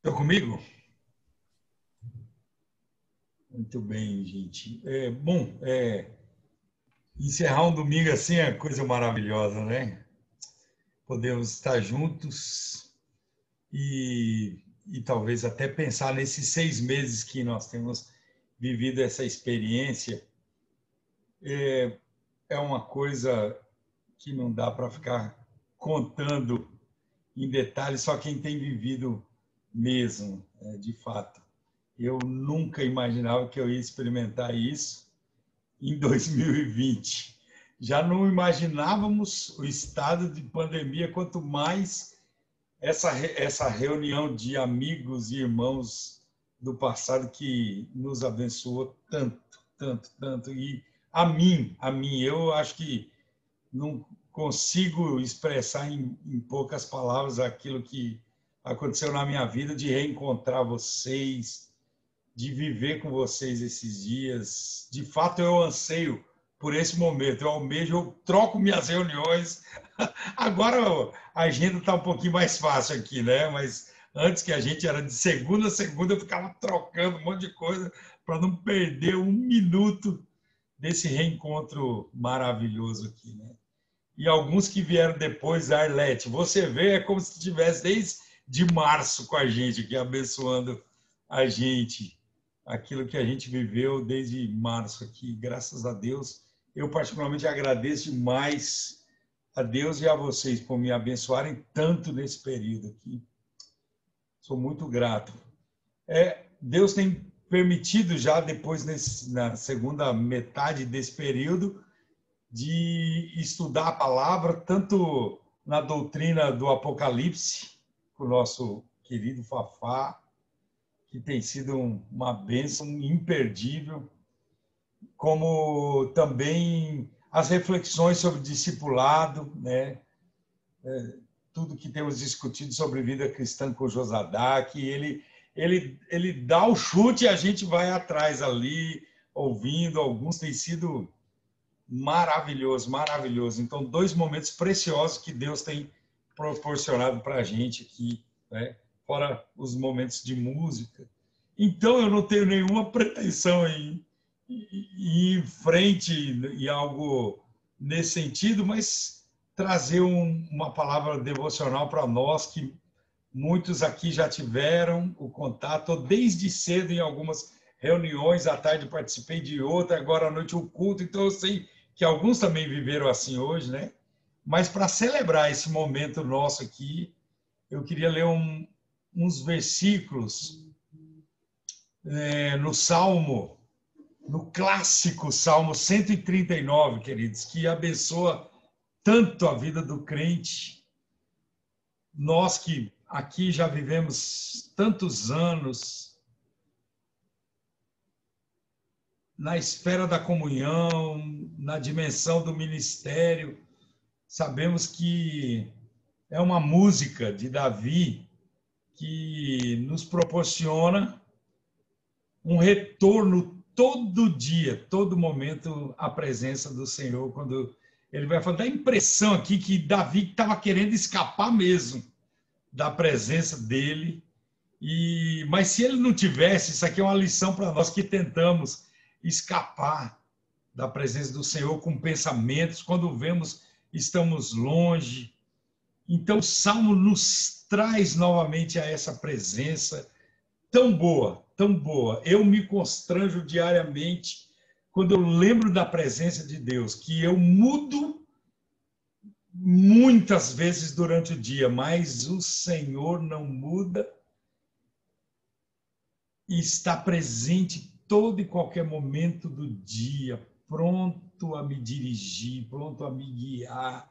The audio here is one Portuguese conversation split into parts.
Estou comigo? Muito bem, gente. Encerrar um domingo assim é coisa maravilhosa, né? Podemos estar juntos e talvez até pensar nesses 6 meses que nós temos vivido essa experiência. É uma coisa que não dá para ficar contando em detalhes, só quem tem vivido mesmo, de fato. Eu nunca imaginava que eu ia experimentar isso em 2020. Já não imaginávamos o estado de pandemia, quanto mais essa reunião de amigos e irmãos do passado que nos abençoou tanto, tanto, tanto. E a mim, eu acho que não consigo expressar em poucas palavras aquilo que aconteceu na minha vida, de reencontrar vocês, de viver com vocês esses dias. De fato, eu anseio por esse momento. Eu almejo, eu troco minhas reuniões. Agora a agenda está um pouquinho mais fácil aqui, né? Mas antes, que a gente era de segunda a segunda, eu ficava trocando um monte de coisa para não perder um minuto desse reencontro maravilhoso aqui, né? E alguns que vieram depois, Arlete, você vê, é como se estivesse desde março com a gente aqui, abençoando a gente, aquilo que a gente viveu desde março aqui, graças a Deus. Eu particularmente agradeço demais a Deus e a vocês por me abençoarem tanto nesse período aqui. Sou muito grato. Deus tem permitido já depois, na segunda metade desse período, de estudar a palavra, tanto na doutrina do Apocalipse, com o nosso querido Fafá, que tem sido uma bênção imperdível, como também as reflexões sobre discipulado, né? Tudo que temos discutido sobre vida cristã com Josadá, que ele dá o chute e a gente vai atrás ali, ouvindo. Alguns têm sido maravilhoso, maravilhoso. Então, dois momentos preciosos que Deus tem proporcionado para a gente aqui, né? Fora os momentos de música. Então, eu não tenho nenhuma pretensão em ir em frente em algo nesse sentido, mas trazer uma palavra devocional para nós, que muitos aqui já tiveram o contato desde cedo em algumas reuniões. À tarde participei de outra, agora à noite o culto. Então eu sei que alguns também viveram assim hoje, né? Mas para celebrar esse momento nosso aqui, eu queria ler uns versículos no Salmo, no clássico Salmo 139, queridos, que abençoa tanto a vida do crente. Nós que aqui já vivemos tantos anos na esfera da comunhão, na dimensão do ministério, sabemos que é uma música de Davi que nos proporciona um retorno todo dia, todo momento, à presença do Senhor. Quando ele vai falar, dá a impressão aqui que Davi estava querendo escapar mesmo da presença dele. Mas se ele não tivesse, isso aqui é uma lição para nós que tentamos escapar da presença do Senhor com pensamentos, quando vemos estamos longe. Então o Salmo nos traz novamente a essa presença tão boa, tão boa. Eu me constranjo diariamente quando eu lembro da presença de Deus, que eu mudo muitas vezes durante o dia, mas o Senhor não muda e está presente todo e qualquer momento do dia, pronto a me dirigir, pronto a me guiar.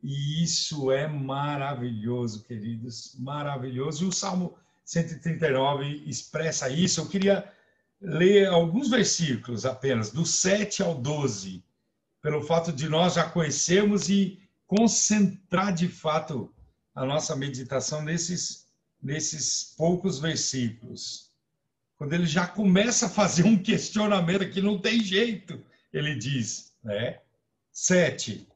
E isso é maravilhoso, queridos, maravilhoso. E o Salmo 139 expressa isso. Eu queria ler alguns versículos apenas, do 7 ao 12, pelo fato de nós já conhecermos e concentrar de fato a nossa meditação nesses poucos versículos. Quando ele já começa a fazer um questionamento que não tem jeito, ele diz, né? 7.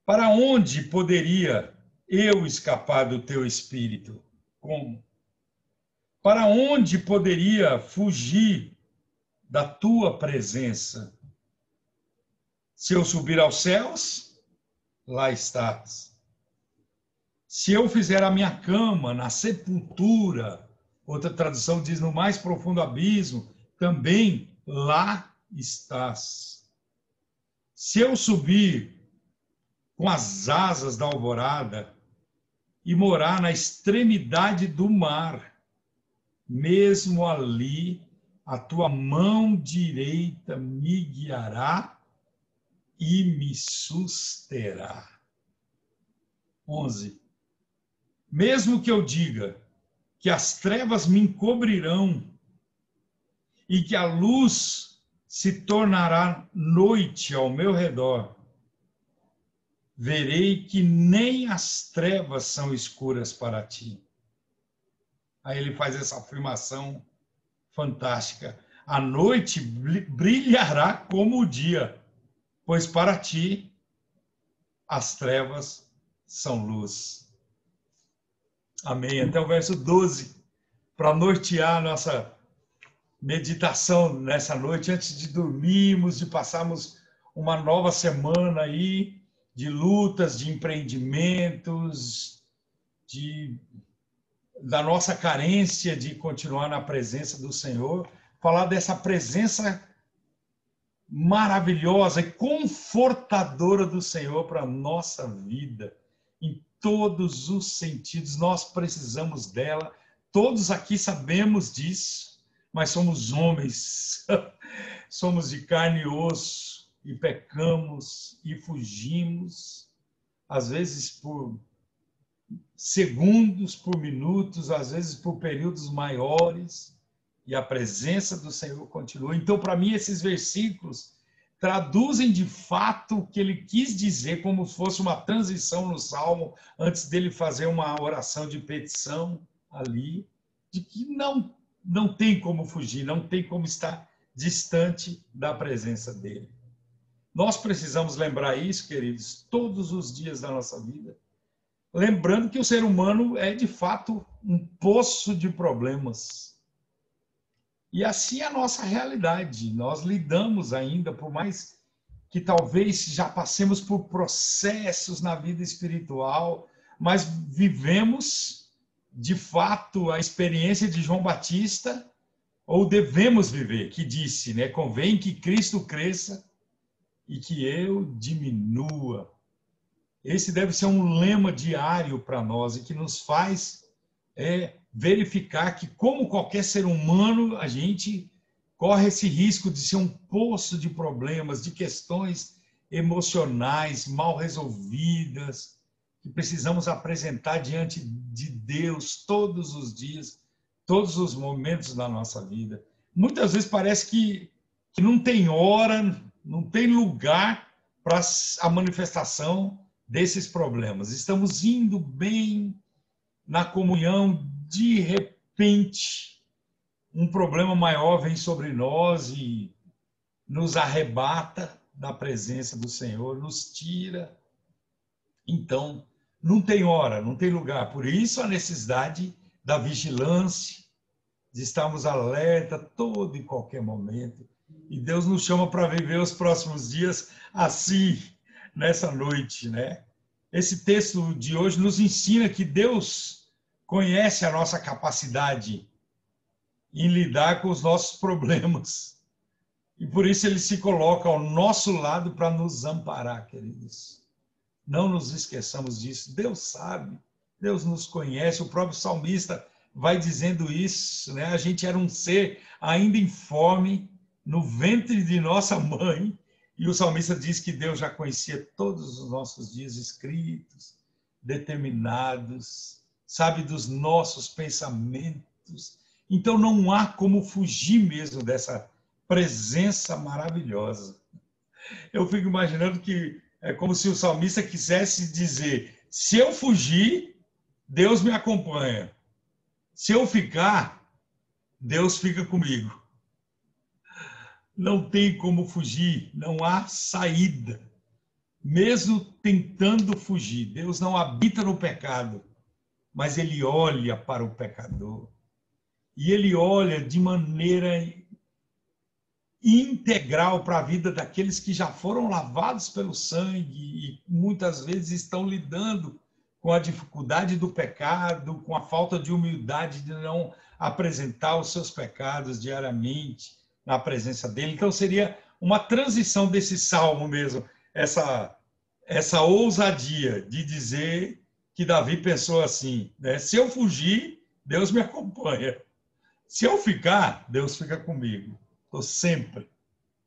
Para onde poderia eu escapar do teu espírito? Como? Para onde poderia fugir da tua presença? Se eu subir aos céus, lá estás. Se eu fizer a minha cama na sepultura, outra tradução diz no mais profundo abismo, também lá estás. Se eu subir com as asas da alvorada e morar na extremidade do mar, mesmo ali a tua mão direita me guiará e me susterá. 11. Mesmo que eu diga que as trevas me encobrirão e que a luz se tornará noite ao meu redor, verei que nem as trevas são escuras para ti. Aí ele faz essa afirmação fantástica. A noite brilhará como o dia, pois para ti as trevas são luz. Amém. Até o verso 12, para nortear a nossa meditação nessa noite, antes de dormirmos, de passarmos uma nova semana aí, de lutas, de empreendimentos, da nossa carência de continuar na presença do Senhor, falar dessa presença maravilhosa e confortadora do Senhor para a nossa vida, em todos os sentidos. Nós precisamos dela, todos aqui sabemos disso, mas somos homens, somos de carne e osso, e pecamos e fugimos, às vezes por segundos, por minutos, às vezes por períodos maiores, e a presença do Senhor continua. Então, para mim, esses versículos traduzem de fato o que ele quis dizer, como se fosse uma transição no Salmo, antes dele fazer uma oração de petição ali, de que não tem como fugir, não tem como estar distante da presença dele. Nós precisamos lembrar isso, queridos, todos os dias da nossa vida, lembrando que o ser humano é, de fato, um poço de problemas. E assim é a nossa realidade. Nós lidamos ainda, por mais que talvez já passemos por processos na vida espiritual, mas vivemos, de fato, a experiência de João Batista, ou devemos viver, que disse, né? Convém que Cristo cresça e que eu diminua. Esse deve ser um lema diário para nós e que nos faz verificar que, como qualquer ser humano, a gente corre esse risco de ser um poço de problemas, de questões emocionais mal resolvidas, que precisamos apresentar diante de Deus todos os dias, todos os momentos da nossa vida. Muitas vezes parece que não tem hora, não tem lugar para a manifestação desses problemas. Estamos indo bem na comunhão, de repente, um problema maior vem sobre nós e nos arrebata da presença do Senhor, nos tira. Então, não tem hora, não tem lugar. Por isso, a necessidade da vigilância, de estarmos alerta todo e qualquer momento. E Deus nos chama para viver os próximos dias assim, nessa noite, né? Esse texto de hoje nos ensina que Deus conhece a nossa capacidade em lidar com os nossos problemas. E por isso ele se coloca ao nosso lado para nos amparar, queridos. Não nos esqueçamos disso. Deus sabe, Deus nos conhece. O próprio salmista vai dizendo isso, né? A gente era um ser ainda informe no ventre de nossa mãe, e o salmista diz que Deus já conhecia todos os nossos dias escritos, determinados, sabe dos nossos pensamentos. Então não há como fugir mesmo dessa presença maravilhosa. Eu fico imaginando que é como se o salmista quisesse dizer: se eu fugir, Deus me acompanha. Se eu ficar, Deus fica comigo. Não tem como fugir, não há saída. Mesmo tentando fugir, Deus não habita no pecado, mas ele olha para o pecador. e ele olha de maneira integral para a vida daqueles que já foram lavados pelo sangue e muitas vezes estão lidando com a dificuldade do pecado, com a falta de humildade de não apresentar os seus pecados diariamente na presença dele. Então seria uma transição desse salmo mesmo, essa ousadia de dizer que Davi pensou assim, né? Se eu fugir, Deus me acompanha. Se eu ficar, Deus fica comigo. Estou sempre,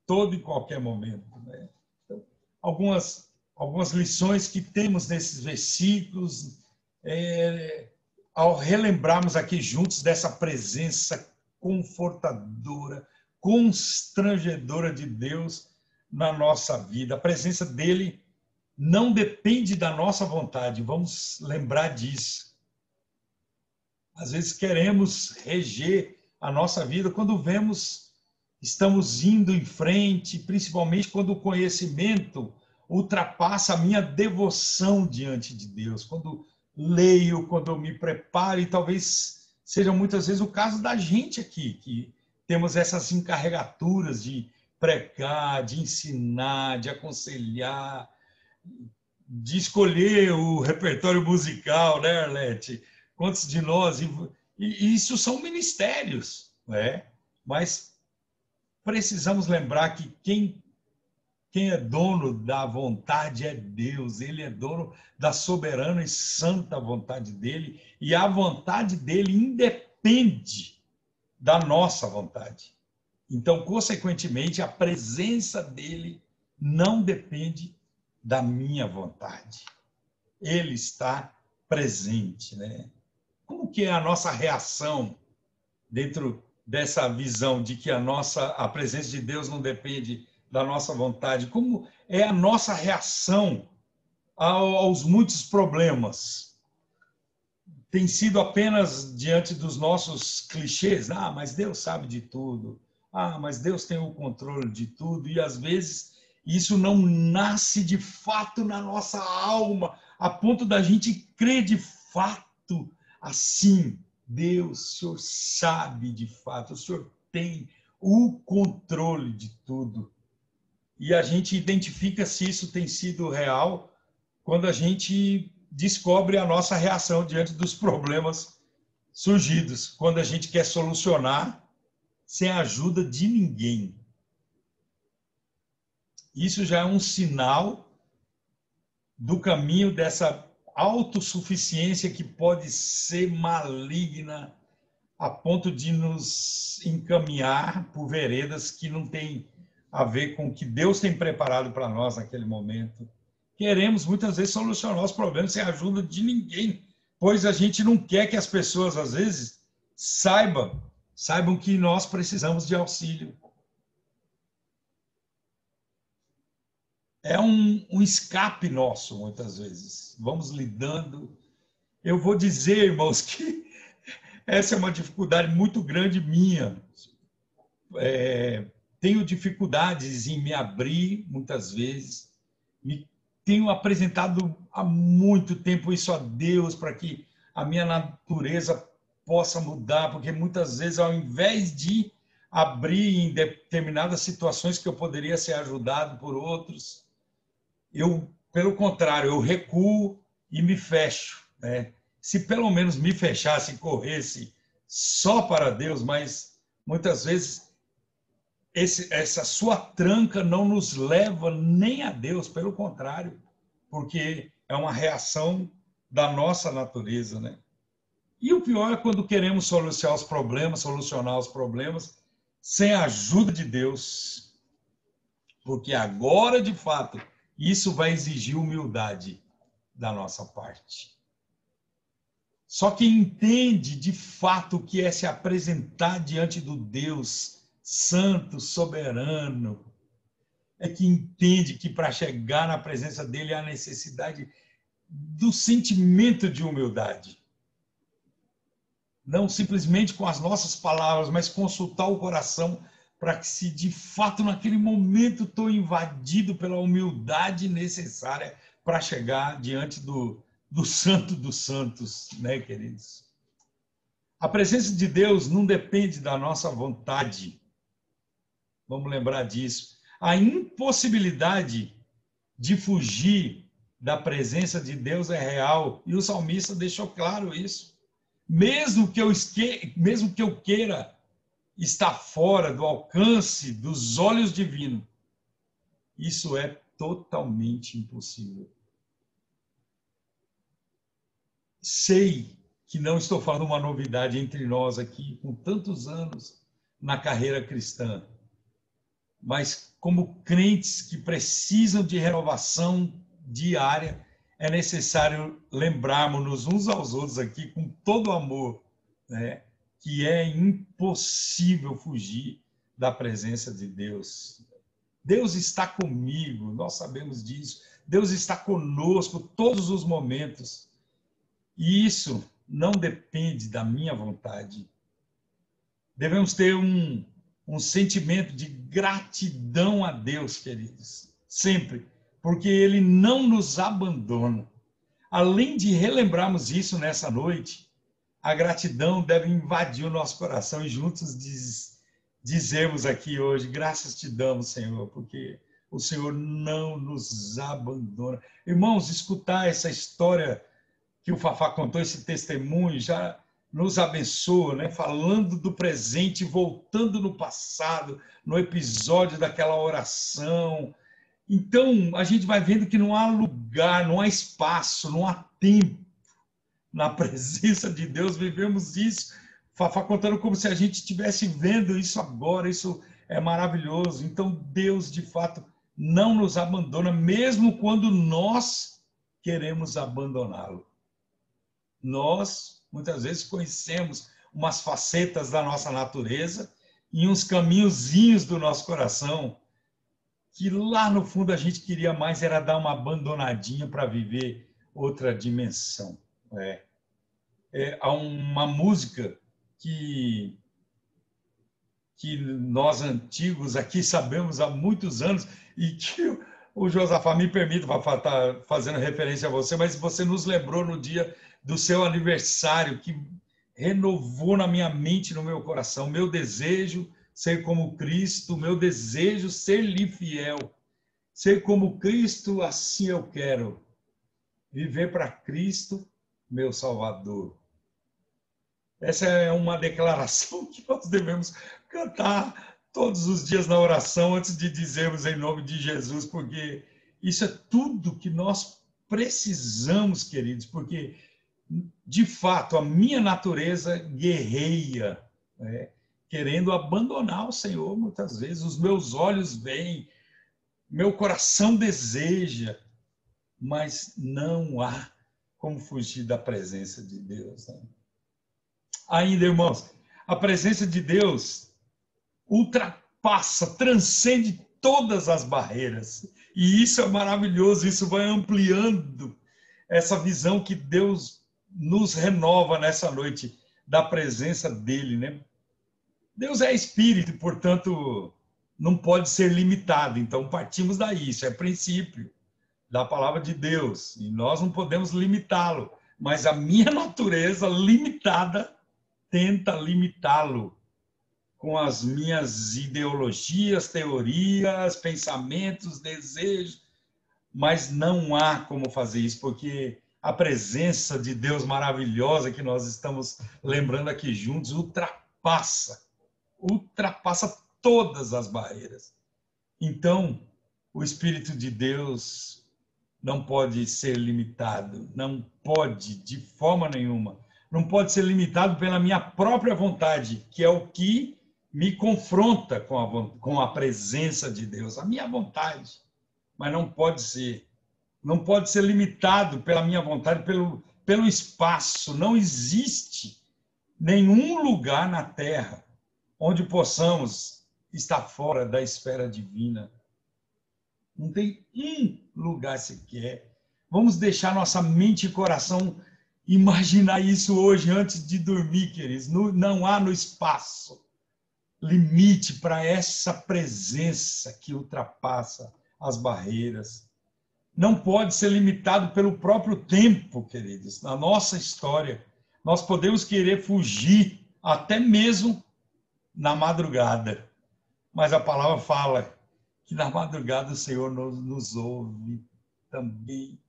todo e qualquer momento. Né? Então, algumas lições que temos nesses versículos, ao relembrarmos aqui juntos dessa presença confortadora, constrangedora de Deus na nossa vida. A presença dele não depende da nossa vontade, vamos lembrar disso. Às vezes queremos reger a nossa vida quando vemos, estamos indo em frente, principalmente quando o conhecimento ultrapassa a minha devoção diante de Deus. Quando leio, quando eu me preparo, e talvez seja muitas vezes o caso da gente aqui, que temos essas encarregaturas de pregar, de ensinar, de aconselhar, de escolher o repertório musical, né, Arlete? Quantos de nós... E isso são ministérios, né? Mas precisamos lembrar que quem é dono da vontade é Deus. Ele é dono da soberana e santa vontade dele. E a vontade dele independe da nossa vontade. Então, consequentemente, a presença dele não depende da minha vontade. Ele está presente, né? Como que é a nossa reação dentro dessa visão de que a presença de Deus não depende da nossa vontade? Como é a nossa reação aos muitos problemas? Tem sido apenas diante dos nossos clichês? Ah, mas Deus sabe de tudo. Ah, mas Deus tem o controle de tudo. E às vezes isso não nasce de fato na nossa alma, a ponto da gente crer de fato assim. Deus, o Senhor sabe de fato, o Senhor tem o controle de tudo. E a gente identifica se isso tem sido real quando a gente descobre a nossa reação diante dos problemas surgidos, quando a gente quer solucionar sem a ajuda de ninguém. Isso já é um sinal do caminho dessa autossuficiência que pode ser maligna a ponto de nos encaminhar por veredas que não têm a ver com o que Deus tem preparado para nós naquele momento. Queremos muitas vezes solucionar os problemas sem a ajuda de ninguém, pois a gente não quer que as pessoas, às vezes, saibam que nós precisamos de auxílio. É um escape nosso, muitas vezes. Vamos lidando. Eu vou dizer, irmãos, que essa é uma dificuldade muito grande minha. Tenho dificuldades em me abrir, muitas vezes. Tenho apresentado há muito tempo isso a Deus, para que a minha natureza possa mudar, porque muitas vezes, ao invés de abrir em determinadas situações que eu poderia ser ajudado por outros, pelo contrário, eu recuo e me fecho, né? Se pelo menos me fechasse e corresse só para Deus, mas muitas vezes essa sua tranca não nos leva nem a Deus, pelo contrário, porque é uma reação da nossa natureza, né? E o pior é quando queremos solucionar os problemas sem a ajuda de Deus, porque agora, de fato, isso vai exigir humildade da nossa parte. Só quem entende de fato o que é se apresentar diante do Deus santo, soberano, é que entende que para chegar na presença dele há necessidade do sentimento de humildade. Não simplesmente com as nossas palavras, mas consultar o coração para que, se de fato naquele momento estou invadido pela humildade necessária para chegar diante do Santo dos Santos, né, queridos? A presença de Deus não depende da nossa vontade. Vamos lembrar disso. A impossibilidade de fugir da presença de Deus é real. E o salmista deixou claro isso. Mesmo que eu queira estar fora do alcance dos olhos divinos, isso é totalmente impossível. Sei que não estou falando uma novidade entre nós aqui, com tantos anos na carreira cristã, mas como crentes que precisam de renovação diária, é necessário lembrarmos uns aos outros aqui, com todo amor, né, que é impossível fugir da presença de Deus. Deus está comigo, nós sabemos disso. Deus está conosco todos os momentos. E isso não depende da minha vontade. Devemos ter um sentimento de gratidão a Deus, queridos, sempre, porque Ele não nos abandona. Além de relembrarmos isso nessa noite, a gratidão deve invadir o nosso coração e juntos dizermos aqui hoje, graças te damos, Senhor, porque o Senhor não nos abandona. Irmãos, escutar essa história que o Fafá contou, esse testemunho, já nos abençoa, né? Falando do presente, voltando no passado, no episódio daquela oração. Então, a gente vai vendo que não há lugar, não há espaço, não há tempo. Na presença de Deus, vivemos isso. Fafá contando como se a gente estivesse vendo isso agora, isso é maravilhoso. Então, Deus, de fato, não nos abandona, mesmo quando nós queremos abandoná-lo. Nós, muitas vezes, conhecemos umas facetas da nossa natureza e uns caminhozinhos do nosso coração que lá no fundo a gente queria mais era dar uma abandonadinha para viver outra dimensão. Há uma música que nós antigos aqui sabemos há muitos anos e que o Josafá me permite estar fazendo referência a você, mas você nos lembrou no dia do seu aniversário, que renovou na minha mente, no meu coração, meu desejo ser como Cristo, meu desejo ser-lhe fiel. Ser como Cristo, assim eu quero. Viver para Cristo, meu Salvador. Essa é uma declaração que nós devemos cantar todos os dias na oração antes de dizermos em nome de Jesus, porque isso é tudo que nós precisamos, queridos, porque, de fato, a minha natureza guerreia, querendo abandonar o Senhor muitas vezes. Os meus olhos veem, meu coração deseja, mas não há como fugir da presença de Deus. Né? Ainda, irmãos, a presença de Deus ultrapassa, transcende todas as barreiras. E isso é maravilhoso, isso vai ampliando essa visão que Deus nos renova nessa noite da presença dele, né? Deus é espírito, portanto, não pode ser limitado. Então, partimos daí, isso é princípio da palavra de Deus. E nós não podemos limitá-lo. Mas a minha natureza limitada tenta limitá-lo com as minhas ideologias, teorias, pensamentos, desejos. Mas não há como fazer isso, porque a presença de Deus maravilhosa que nós estamos lembrando aqui juntos ultrapassa todas as barreiras. Então, o Espírito de Deus não pode ser limitado, não pode, de forma nenhuma, não pode ser limitado pela minha própria vontade, que é o que me confronta com a presença de Deus, a minha vontade. Mas não pode ser limitado pela minha vontade, pelo espaço. Não existe nenhum lugar na Terra onde possamos estar fora da esfera divina. Não tem um lugar sequer. Vamos deixar nossa mente e coração imaginar isso hoje antes de dormir, queridos. Não há no espaço limite para essa presença que ultrapassa as barreiras. Não pode ser limitado pelo próprio tempo, queridos. Na nossa história, Nós podemos querer fugir até mesmo na madrugada. Mas a palavra fala que na madrugada o Senhor nos ouve também.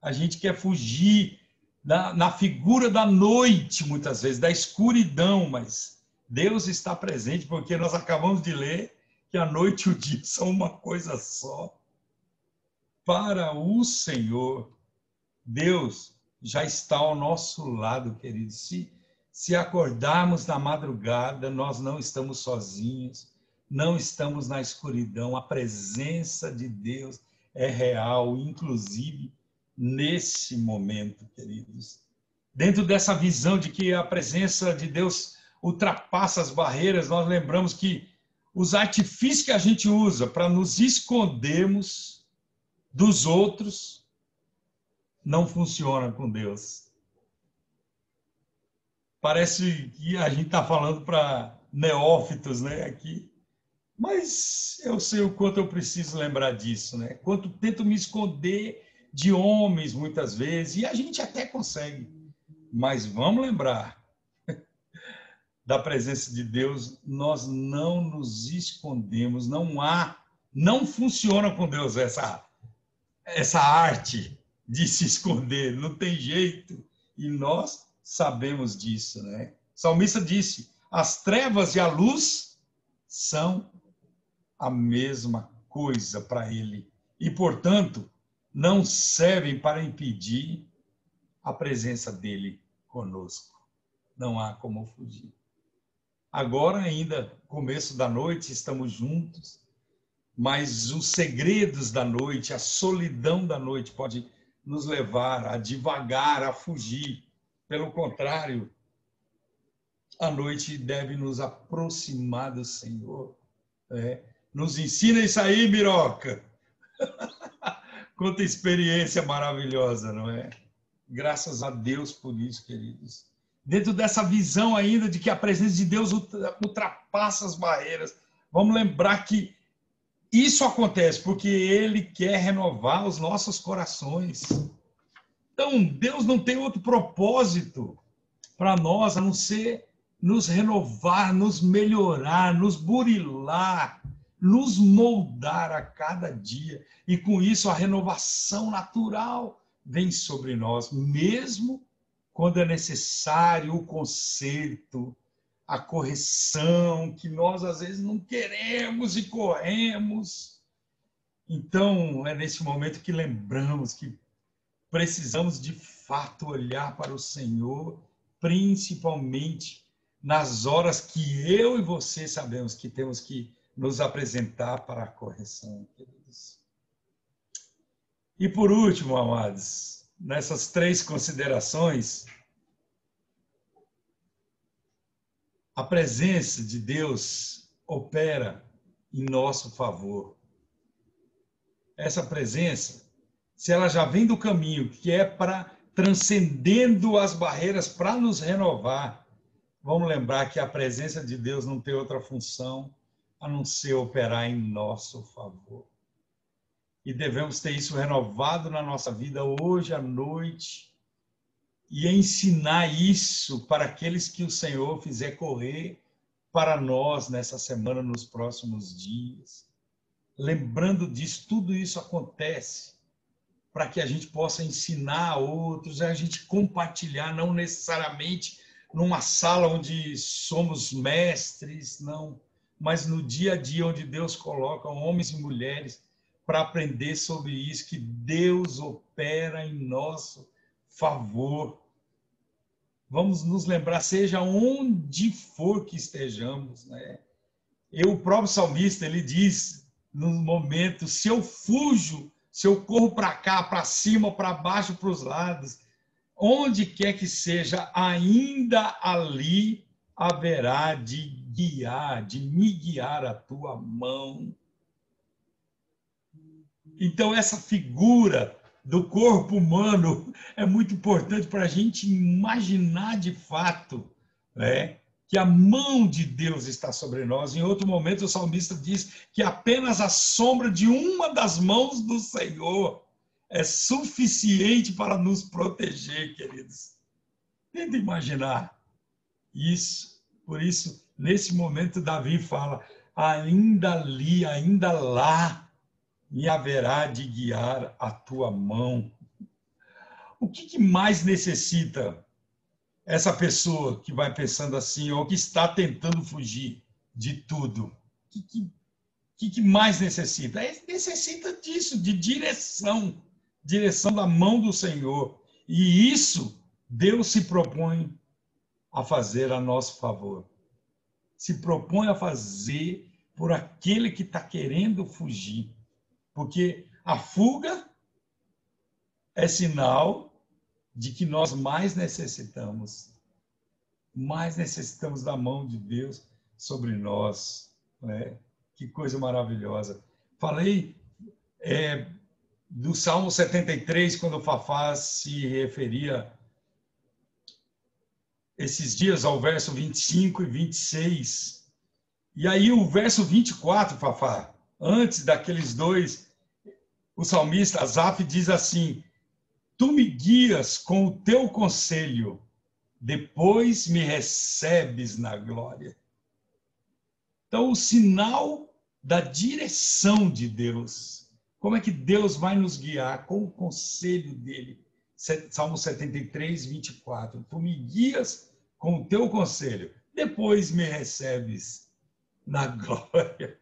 A gente quer fugir na figura da noite, muitas vezes, da escuridão, mas Deus está presente, porque nós acabamos de ler que a noite e o dia são uma coisa só. Para o Senhor, Deus já está ao nosso lado, queridos. Se acordarmos na madrugada, nós não estamos sozinhos, não estamos na escuridão. A presença de Deus é real, inclusive nesse momento, queridos. Dentro dessa visão de que a presença de Deus ultrapassa as barreiras, nós lembramos que os artifícios que a gente usa para nos escondermos dos outros não funcionam com Deus. Parece que a gente está falando para neófitos, né, aqui. Mas eu sei o quanto eu preciso lembrar disso, né? Quanto tento me esconder de homens, muitas vezes, e a gente até consegue. Mas vamos lembrar da presença de Deus, nós não nos escondemos, não funciona com Deus essa arte de se esconder, não tem jeito. E nós sabemos disso, né? O salmista disse: as trevas e a luz são a mesma coisa para ele. E, portanto, não servem para impedir a presença dele conosco. Não há como fugir. Agora, ainda, começo da noite, estamos juntos, mas os segredos da noite, a solidão da noite pode nos levar a divagar, a fugir. Pelo contrário, a noite deve nos aproximar do Senhor. Nos ensina isso aí, Miroca. Quanta experiência maravilhosa, não é? Graças a Deus por isso, queridos. Dentro dessa visão ainda de que a presença de Deus ultrapassa as barreiras, vamos lembrar que isso acontece porque Ele quer renovar os nossos corações. Então, Deus não tem outro propósito para nós a não ser nos renovar, nos melhorar, nos burilar, nos moldar a cada dia. E com isso a renovação natural vem sobre nós, mesmo quando é necessário o conserto, a correção, que nós às vezes não queremos e corremos. Então, é nesse momento que lembramos que precisamos de fato olhar para o Senhor, principalmente nas horas que eu e você sabemos que temos que nos apresentar para a correção, queridos. E por último, amados, nessas 3 considerações, a presença de Deus opera em nosso favor. Essa presença, se ela já vem do caminho, que é para transcendendo as barreiras para nos renovar, vamos lembrar que a presença de Deus não tem outra função a não ser operar em nosso favor. E devemos ter isso renovado na nossa vida hoje à noite e ensinar isso para aqueles que o Senhor fizer correr para nós nessa semana, nos próximos dias. Lembrando disso, tudo isso acontece para que a gente possa ensinar a outros, a gente compartilhar, não necessariamente numa sala onde somos mestres, não, mas no dia a dia onde Deus coloca homens e mulheres para aprender sobre isso, que Deus opera em nosso favor. Vamos nos lembrar, seja onde for que estejamos, né? O próprio salmista, ele diz, no momento, se eu fujo, se eu corro para cá, para cima, para baixo, para os lados, onde quer que seja, ainda ali haverá de me guiar a tua mão. Então, essa figura do corpo humano é muito importante para a gente imaginar de fato, né, que a mão de Deus está sobre nós. Em outro momento, o salmista diz que apenas a sombra de uma das mãos do Senhor é suficiente para nos proteger, queridos. Tenta imaginar isso. Por isso, nesse momento, Davi fala: ainda ali, ainda lá, me haverá de guiar a tua mão. O que mais necessita essa pessoa que vai pensando assim, ou que está tentando fugir de tudo? O que mais necessita? Necessita disso, de direção, direção da mão do Senhor. E isso Deus se propõe a fazer a nosso favor. Se propõe a fazer por aquele que está querendo fugir. Porque a fuga é sinal de que nós mais necessitamos da mão de Deus sobre nós. Né? Que coisa maravilhosa. Falei do Salmo 73, quando o Fafá se referia esses dias ao verso 25 e 26. E aí o verso 24, Fafá, antes daqueles dois, o salmista Asaf diz assim: tu me guias com o teu conselho, depois me recebes na glória. Então, o sinal da direção de Deus. Como é que Deus vai nos guiar? Com o conselho dele. Salmo 73, 24. Tu me guias com o teu conselho, depois me recebes na glória.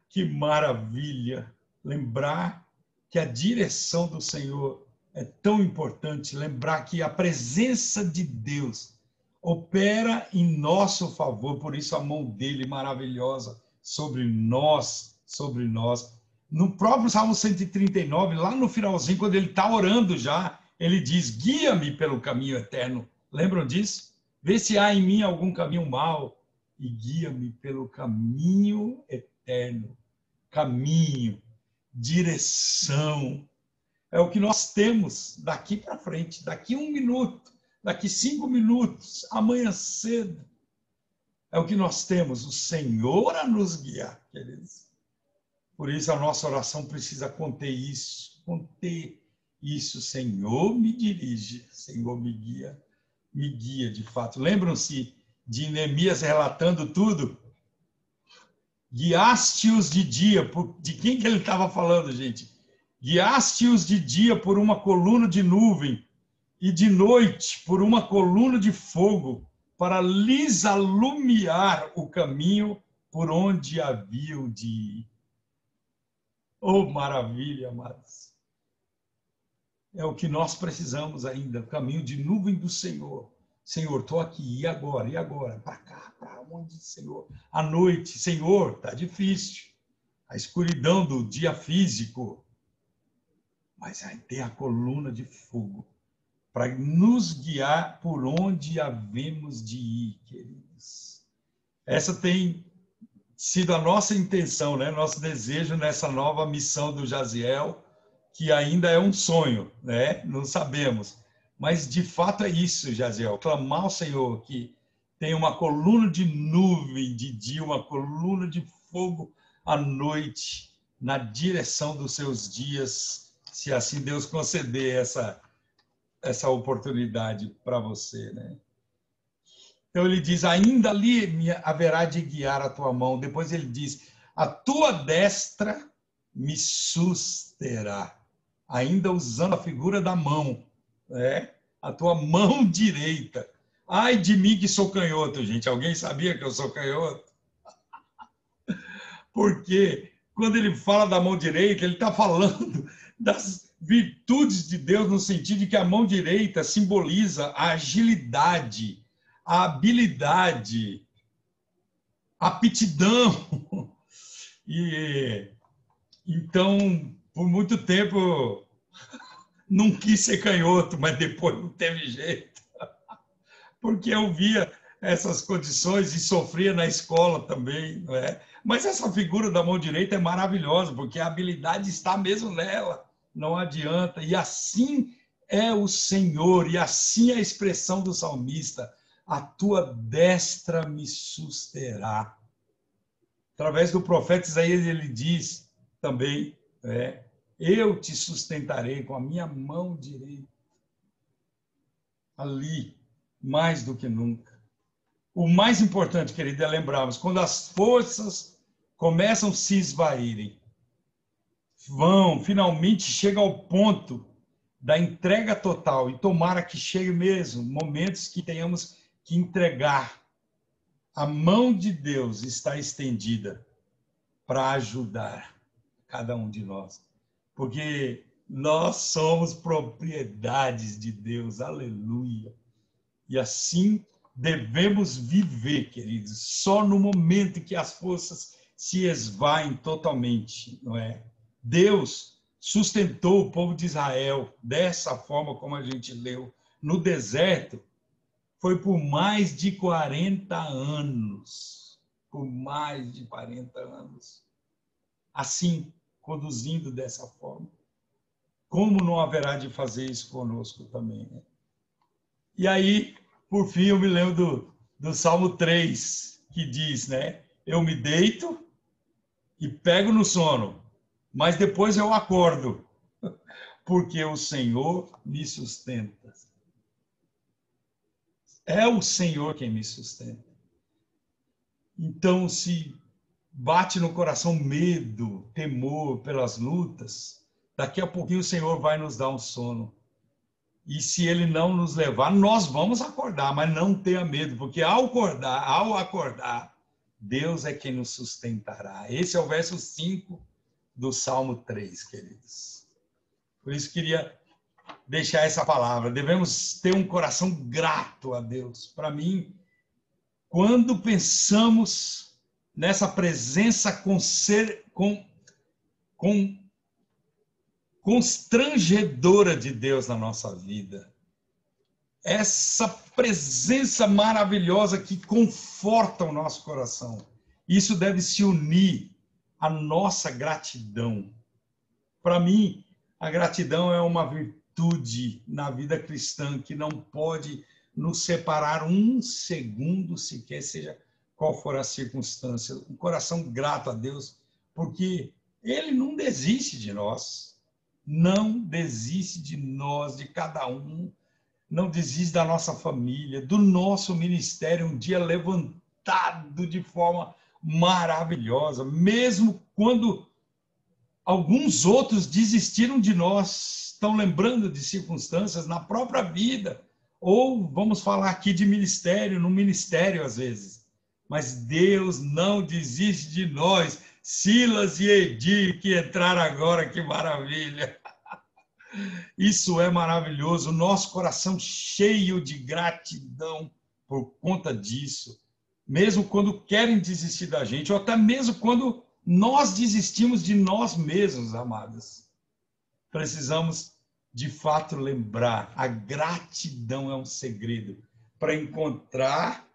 Que maravilha! Lembrar que a direção do Senhor é tão importante, lembrar que a presença de Deus opera em nosso favor, por isso a mão dele maravilhosa sobre nós, sobre nós. No próprio Salmo 139, lá no finalzinho, quando ele está orando já, ele diz: guia-me pelo caminho eterno. Lembram disso? Vê se há em mim algum caminho mau e guia-me pelo caminho eterno. Caminho, direção. É o que nós temos daqui para frente, daqui 1 minuto, daqui 5 minutos, amanhã cedo. É o que nós temos, o Senhor a nos guiar, queridos. Por isso a nossa oração precisa conter isso, Senhor me dirige, Senhor me guia de fato. Lembram-se de Neemias relatando tudo? Guiaste-os de dia, de quem que ele estava falando, gente? Guiaste-os de dia por uma coluna de nuvem e de noite por uma coluna de fogo, para lhes alumiar o caminho por onde haviam de ir. Oh, maravilha, amados! É o que nós precisamos ainda, o caminho de nuvem do Senhor. Senhor, estou aqui, e agora? E agora? Para cá, para onde, Senhor? À noite, Senhor, está difícil. A escuridão do dia físico. Mas aí tem a coluna de fogo para nos guiar por onde havemos de ir, queridos. Essa tem sido a nossa intenção, né? Nosso desejo nessa nova missão do Jaziel, que ainda é um sonho, né? Não sabemos. Mas, de fato, é isso, Jaziel. Clamar ao Senhor que tem uma coluna de nuvem de dia, uma coluna de fogo à noite, na direção dos seus dias, se assim Deus conceder essa oportunidade para você, né? Então ele diz: ainda ali haverá de guiar a tua mão. Depois ele diz: a tua destra me susterá. Ainda usando a figura da mão, né? A tua mão direita. Ai de mim que sou canhoto, gente. Alguém sabia que eu sou canhoto? Porque quando ele fala da mão direita, ele está falando das virtudes de Deus, no sentido de que a mão direita simboliza a agilidade, a habilidade, a aptidão. E então, por muito tempo, não quis ser canhoto, mas depois não teve jeito. Porque eu via essas condições e sofria na escola também, não é? Mas essa figura da mão direita é maravilhosa, porque a habilidade está mesmo nela, não adianta. E assim é o Senhor, e assim é a expressão do salmista: a tua destra me susterá. Através do profeta Isaías, ele diz também, eu te sustentarei com a minha mão direita. Ali. mais do que nunca. O mais importante, querido, é lembrarmos, quando as forças começam a se esvaírem, finalmente chega ao ponto da entrega total, e tomara que chegue mesmo momentos que tenhamos que entregar. A mão de Deus está estendida para ajudar cada um de nós, porque nós somos propriedades de Deus, aleluia. E assim devemos viver, queridos, só no momento que as forças se esvaem totalmente, não é? Deus sustentou o povo de Israel dessa forma como a gente leu, no deserto, foi por mais de 40 anos. Por mais de 40 anos. Assim, conduzindo dessa forma. Como não haverá de fazer isso conosco também, né? E aí, por fim, eu me lembro do Salmo 3, que diz, né? Eu me deito e pego no sono, mas depois eu acordo, porque o Senhor me sustenta. É o Senhor quem me sustenta. Então, se bate no coração medo, temor pelas lutas, daqui a pouquinho o Senhor vai nos dar um sono. E se Ele não nos levar, nós vamos acordar, mas não tenha medo, porque ao acordar, Deus é quem nos sustentará. Esse é o verso 5 do Salmo 3, queridos. Por isso queria deixar essa palavra. Devemos ter um coração grato a Deus. Para mim, quando pensamos nessa presença constrangedora de Deus na nossa vida, essa presença maravilhosa que conforta o nosso coração, isso deve se unir à nossa gratidão. Para mim, a gratidão é uma virtude na vida cristã que não pode nos separar um segundo sequer, seja qual for a circunstância. Um coração grato a Deus, porque Ele não desiste de nós. Não desiste de nós, de cada um. Não desiste da nossa família, do nosso ministério, um dia levantado de forma maravilhosa, mesmo quando alguns outros desistiram de nós, estão lembrando de circunstâncias na própria vida, ou vamos falar aqui de ministério, no ministério às vezes. Mas Deus não desiste de nós. Silas e Edir, que entraram agora, que maravilha! Isso é maravilhoso, nosso coração cheio de gratidão por conta disso, mesmo quando querem desistir da gente, ou até mesmo quando nós desistimos de nós mesmos, amados. Precisamos, de fato, lembrar, a gratidão é um segredo para encontrar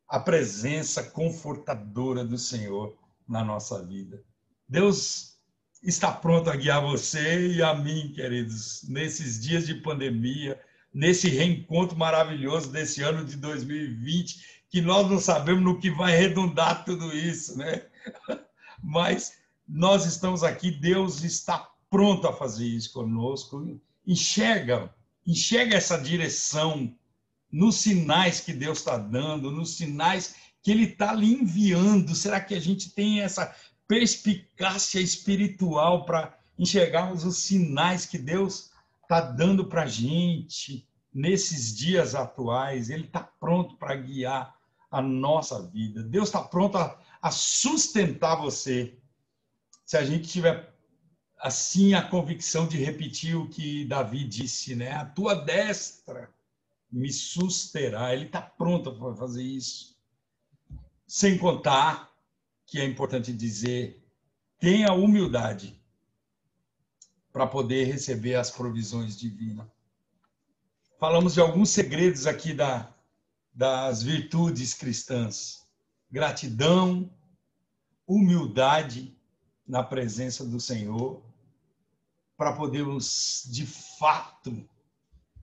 a presença confortadora do Senhor na nossa vida. Deus está pronto a guiar você e a mim, queridos, nesses dias de pandemia, nesse reencontro maravilhoso desse ano de 2020, que nós não sabemos no que vai redundar tudo isso, né? Mas nós estamos aqui, Deus está pronto a fazer isso conosco. Enxerga essa direção nos sinais que Deus está dando, nos sinais que Ele está lhe enviando. Será que a gente tem essa perspicácia espiritual para enxergarmos os sinais que Deus está dando para a gente nesses dias atuais? Ele está pronto para guiar a nossa vida. Deus está pronto a sustentar você. Se a gente tiver, assim, a convicção de repetir o que Davi disse, né? A tua destra me susterá. Ele está pronto para fazer isso. Sem contar que é importante dizer, tenha humildade para poder receber as provisões divinas. Falamos de alguns segredos aqui das virtudes cristãs. Gratidão, humildade na presença do Senhor, para podermos, de fato,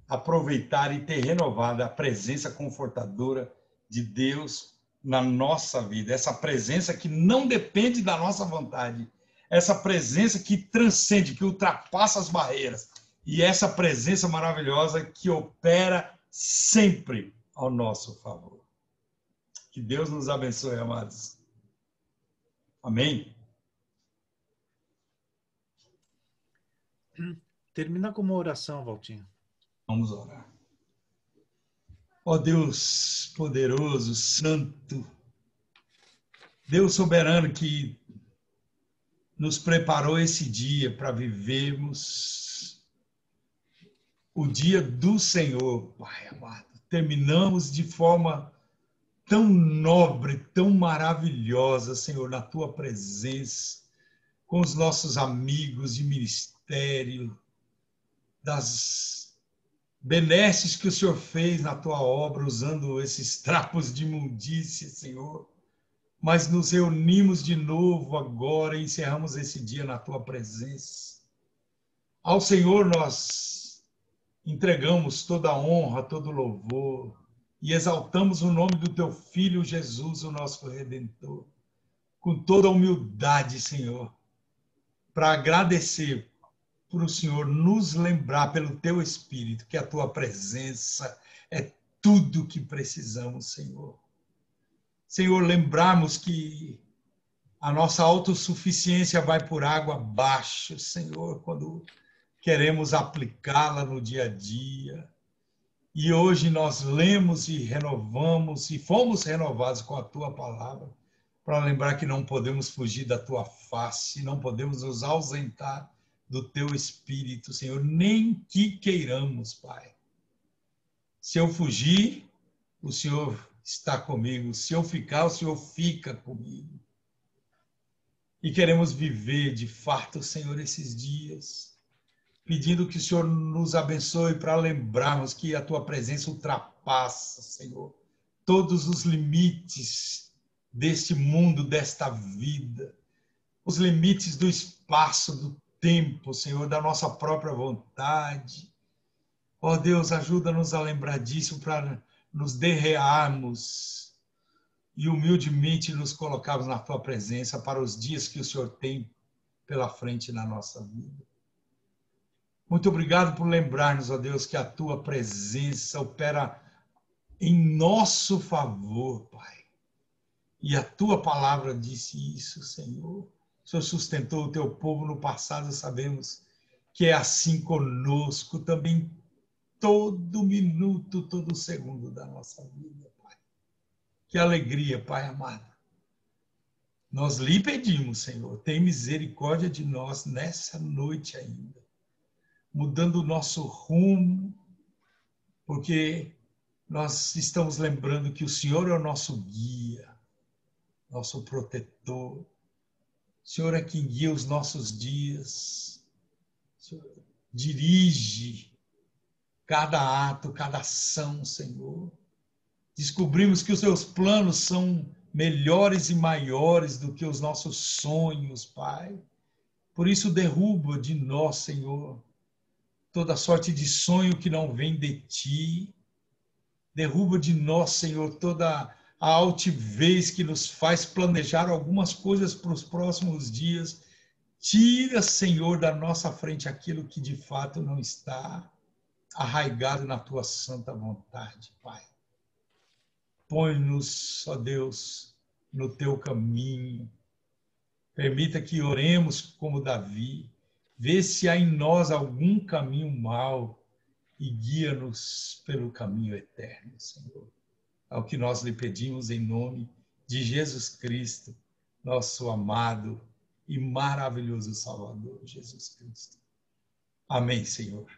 aproveitar e ter renovado a presença confortadora de Deus na nossa vida, essa presença que não depende da nossa vontade, essa presença que transcende, que ultrapassa as barreiras, e essa presença maravilhosa que opera sempre ao nosso favor. Que Deus nos abençoe, amados. Amém? Termina com uma oração, Valtinho. Vamos orar. Ó Deus poderoso, santo, Deus soberano que nos preparou esse dia para vivermos o dia do Senhor, Pai amado. Terminamos de forma tão nobre, tão maravilhosa, Senhor, na Tua presença, com os nossos amigos de ministério, das benesses que o Senhor fez na Tua obra, usando esses trapos de imundícia, Senhor. Mas nos reunimos de novo agora e encerramos esse dia na Tua presença. Ao Senhor nós entregamos toda a honra, todo o louvor e exaltamos o nome do Teu Filho Jesus, o nosso Redentor, com toda a humildade, Senhor, para agradecer por o Senhor nos lembrar pelo Teu Espírito que a Tua presença é tudo que precisamos, Senhor. Senhor, lembrarmos que a nossa autossuficiência vai por água abaixo, Senhor, quando queremos aplicá-la no dia a dia. E hoje nós lemos e renovamos e fomos renovados com a Tua palavra, para lembrar que não podemos fugir da Tua face, não podemos nos ausentar do Teu Espírito, Senhor, nem que queiramos, Pai. Se eu fugir, o Senhor está comigo. Se eu ficar, o Senhor fica comigo. E queremos viver de fato, Senhor, esses dias, pedindo que o Senhor nos abençoe para lembrarmos que a Tua presença ultrapassa, Senhor, todos os limites deste mundo, desta vida, os limites do espaço, do tempo, Senhor, da nossa própria vontade. Ó Deus, ajuda-nos a lembrar disso para nos derrearmos e humildemente nos colocarmos na Tua presença para os dias que o Senhor tem pela frente na nossa vida. Muito obrigado por lembrar-nos, ó Deus, que a Tua presença opera em nosso favor, Pai. E a Tua palavra disse isso, Senhor. O Senhor sustentou o Teu povo no passado, sabemos que é assim conosco também todo minuto, todo segundo da nossa vida, Pai. Que alegria, Pai amado. Nós lhe pedimos, Senhor, tem misericórdia de nós nessa noite ainda, mudando o nosso rumo, porque nós estamos lembrando que o Senhor é o nosso guia, nosso protetor. O Senhor é quem guia os nossos dias, o Senhor dirige cada ato, cada ação, Senhor. Descobrimos que os Teus planos são melhores e maiores do que os nossos sonhos, Pai. Por isso, derruba de nós, Senhor, toda sorte de sonho que não vem de Ti. Derruba de nós, Senhor, toda a altivez que nos faz planejar algumas coisas para os próximos dias. Tira, Senhor, da nossa frente aquilo que de fato não está arraigado na Tua santa vontade, Pai. Põe-nos, ó Deus, no Teu caminho. Permita que oremos como Davi. Vê se há em nós algum caminho mau e guia-nos pelo caminho eterno, Senhor. Ao que nós lhe pedimos em nome de Jesus Cristo, nosso amado e maravilhoso Salvador, Jesus Cristo. Amém, Senhor.